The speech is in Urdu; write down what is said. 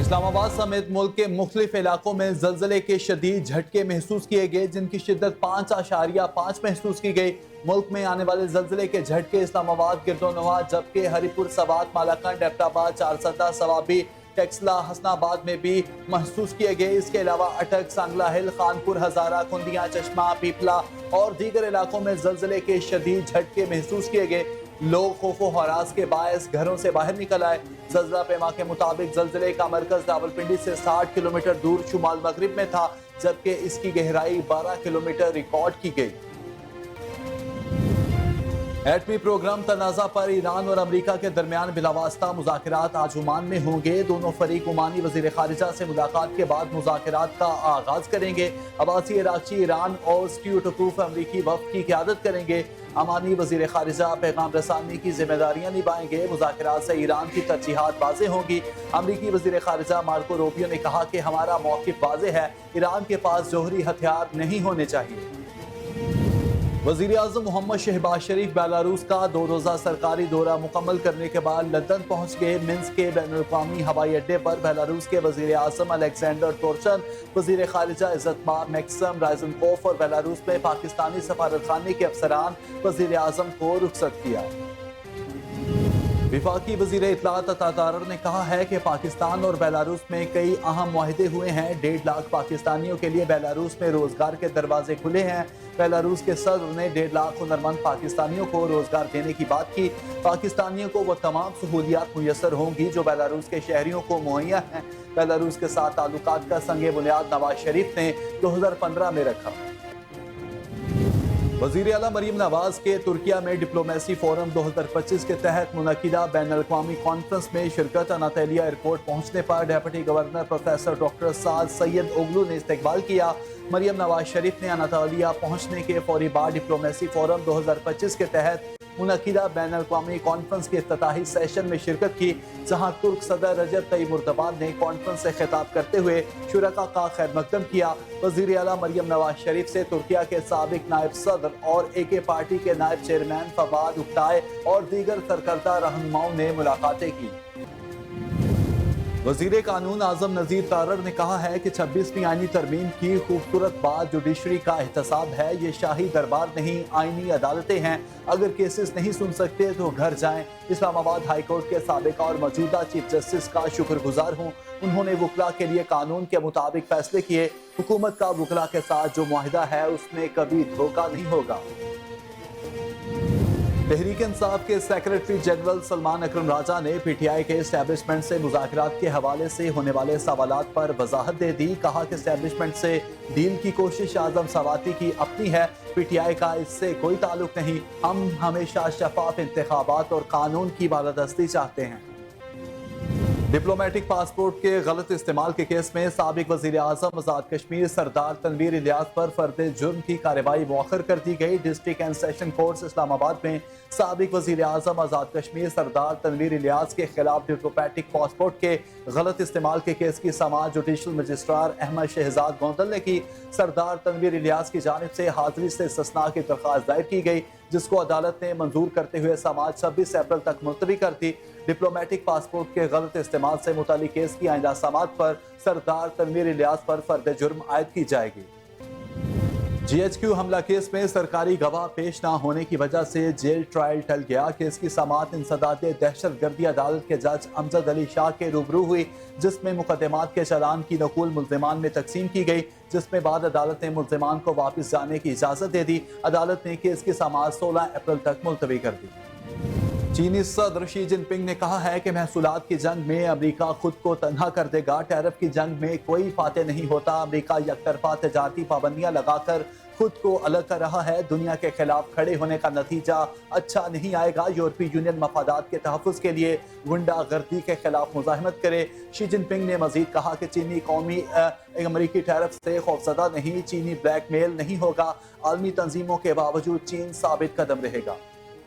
اسلام آباد سمیت ملک کے مختلف علاقوں میں زلزلے کے شدید جھٹکے محسوس کیے گئے، جن کی شدت 5.5 محسوس کی گئی۔ ملک میں آنے والے زلزلے کے جھٹکے اسلام آباد، گردونواح، جبکہ ہری پور، سوات، مالاکنڈ، ایبٹ آباد، چارسدہ، سوابی، ٹیکسلا، حسن آباد میں بھی محسوس کیے گئے۔ اس کے علاوہ اٹک، سانگلہ ہل، خانپور، ہزارہ، کھندیاں، چشمہ، پیپلا اور دیگر علاقوں میں زلزلے کے شدید جھٹکے محسوس کیے گئے۔ لوگ خوف و ہراس کے باعث گھروں سے باہر نکل آئے۔ زلزلہ پیما کے مطابق زلزلے کا مرکز راولپنڈی سے 60 کلومیٹر دور شمال مغرب میں تھا، جبکہ اس کی گہرائی 12 کلومیٹر ریکارڈ کی گئی۔ ایٹمی پروگرام تنازع پر ایران اور امریکہ کے درمیان بلاواسطہ مذاکرات آج عمان میں ہوں گے۔ دونوں فریق عمانی وزیر خارجہ سے ملاقات کے بعد مذاکرات کا آغاز کریں گے۔ عباسی عراقچی ایران اور سٹیو ٹکوف امریکی وفد کی قیادت کریں گے۔ عمانی وزیر خارجہ پیغام رسانی کی ذمہ داریاں نبھائیں گے۔ مذاکرات سے ایران کی ترجیحات واضح ہوں گی۔ امریکی وزیر خارجہ مارکو روبیو نے کہا کہ ہمارا موقف واضح ہے، ایران کے پاس جوہری ہتھیار نہیں ہونے چاہیے۔ وزیر اعظم محمد شہباز شریف بیلاروس کا 2 روزہ سرکاری دورہ مکمل کرنے کے بعد لندن پہنچ گئے۔ منسک کے بین الاقوامی ہوائی اڈے پر بیلاروس کے وزیر اعظم الیگزینڈر تورچن، وزیر خارجہ عزت مآب میکسم رائزنکوف اور بیلاروس میں پاکستانی سفارتخانے کے افسران وزیر اعظم کو رخصت کیا۔ وفاقی وزیر اطلاعات عطا تارڑ نے کہا ہے کہ پاکستان اور بیلاروس میں کئی اہم معاہدے ہوئے ہیں۔ 1.5 لاکھ پاکستانیوں کے لیے بیلاروس میں روزگار کے دروازے کھلے ہیں۔ بیلاروس کے صدر نے 1.5 لاکھ ہنرمند پاکستانیوں کو روزگار دینے کی بات کی۔ پاکستانیوں کو وہ تمام سہولیات میسر ہوں گی جو بیلاروس کے شہریوں کو مہیا ہیں۔ بیلاروس کے ساتھ تعلقات کا سنگ بنیاد نواز شریف نے 2015 میں رکھا۔ وزیر اعلیٰ مریم نواز کے ترکیہ میں ڈپلومیسی فورم 2025 کے تحت منعقدہ بین الاقوامی کانفرنس میں شرکت اناطیلیہ ایئرپورٹ پہنچنے پر ڈپٹی گورنر پروفیسر ڈاکٹر سعد سید اوگلو نے استقبال کیا۔ مریم نواز شریف نے اناطیلیہ پہنچنے کے فوری بعد ڈپلومیسی فورم 2025 کے تحت منعقدہ بین الاقوامی کانفرنس کے افتتاحی سیشن میں شرکت کی، جہاں ترک صدر رجب طیب اردوغان نے کانفرنس سے خطاب کرتے ہوئے شرکاء کا خیر مقدم کیا۔ وزیر اعلیٰ مریم نواز شریف سے ترکیہ کے سابق نائب صدر اور AK پارٹی کے نائب چیئرمین فواد اوکتائے اور دیگر سرکردہ رہنماؤں نے ملاقاتیں کی۔ وزیر قانون اعظم نذیر تارڑ نے کہا ہے کہ 26ویں آئینی ترمیم کی خوبصورت بات جوڈیشری کا احتساب ہے۔ یہ شاہی دربار نہیں، آئینی عدالتیں ہیں۔ اگر کیسز نہیں سن سکتے تو گھر جائیں۔ اسلام آباد ہائی کورٹ کے سابقہ اور موجودہ چیف جسٹس کا شکر گزار ہوں۔ انہوں نے وکلاء کے لیے قانون کے مطابق فیصلے کیے۔ حکومت کا وکلاء کے ساتھ جو معاہدہ ہے اس میں کبھی دھوکہ نہیں ہوگا۔ تحریک انصاف کے سیکریٹری جنرل سلمان اکرم راجہ نے PTI کے اسٹیبلشمنٹ سے مذاکرات کے حوالے سے ہونے والے سوالات پر وضاحت دے دی۔ کہا کہ اسٹیبلشمنٹ سے ڈیل کی کوشش اعظم سواتی کی اپنی ہے، PTI کا اس سے کوئی تعلق نہیں۔ ہم ہمیشہ شفاف انتخابات اور قانون کی بالادستی چاہتے ہیں۔ ڈپلومیٹک پاسپورٹ کے غلط استعمال کے کیس میں سابق وزیر اعظم آزاد کشمیر سردار تنویر الیاس پر فرد جرم کی کارروائی مؤخر کر دی گئی۔ ڈسٹرکٹ اینڈ سیشن کورٹ اسلام آباد میں سابق وزیر اعظم آزاد کشمیر سردار تنویر الیاس کے خلاف ڈپلومیٹک پاسپورٹ کے غلط استعمال کے کیس کی سماعت جوڈیشل مجسٹریٹ احمد شہزاد گوندل نے کی۔ سردار تنویر الیاس کی جانب سے حاضری سے استثناء کی درخواست دائر کی گئی، جس کو عدالت نے منظور کرتے ہوئے سماعت 26 اپریل تک ملتوی کر دی۔ ڈپلومیٹک پاسپورٹ کے غلط استعمال سے متعلق کیس کی آئندہ سماعت پر سردار تنویر الیاس پر فرد جرم عائد کی جائے گی۔ GHQ حملہ کیس میں سرکاری گواہ پیش نہ ہونے کی وجہ سے جیل ٹرائل ٹل گیا۔ کیس کی سماعت انسداد دہشت گردی عدالت کے جج امجد علی شاہ کے روبرو ہوئی، جس میں مقدمات کے چالان کی نقول ملزمان میں تقسیم کی گئی، جس میں بعد عدالت نے ملزمان کو واپس جانے کی اجازت دے دی۔ عدالت نے کیس کی سماعت 16 اپریل تک ملتوی کر دی۔ چینی صدر شی جن پنگ نے کہا ہے کہ محصولات کی جنگ میں امریکہ خود کو تنہا کر دے گا۔ ٹیرف کی جنگ میں کوئی فاتح نہیں ہوتا۔ امریکہ یک طرفہ تجارتی پابندیاں لگا کر خود کو الگ کر رہا ہے۔ دنیا کے خلاف کھڑے ہونے کا نتیجہ اچھا نہیں آئے گا۔ یورپی یونین مفادات کے تحفظ کے لیے غنڈہ گردی کے خلاف مزاحمت کرے۔ شی جن پنگ نے مزید کہا کہ چینی قومی امریکی ٹیرف سے خوفزدہ نہیں، چینی بلیک میل نہیں ہوگا۔ عالمی تنظیموں کے باوجود چین ثابت قدم رہے گا۔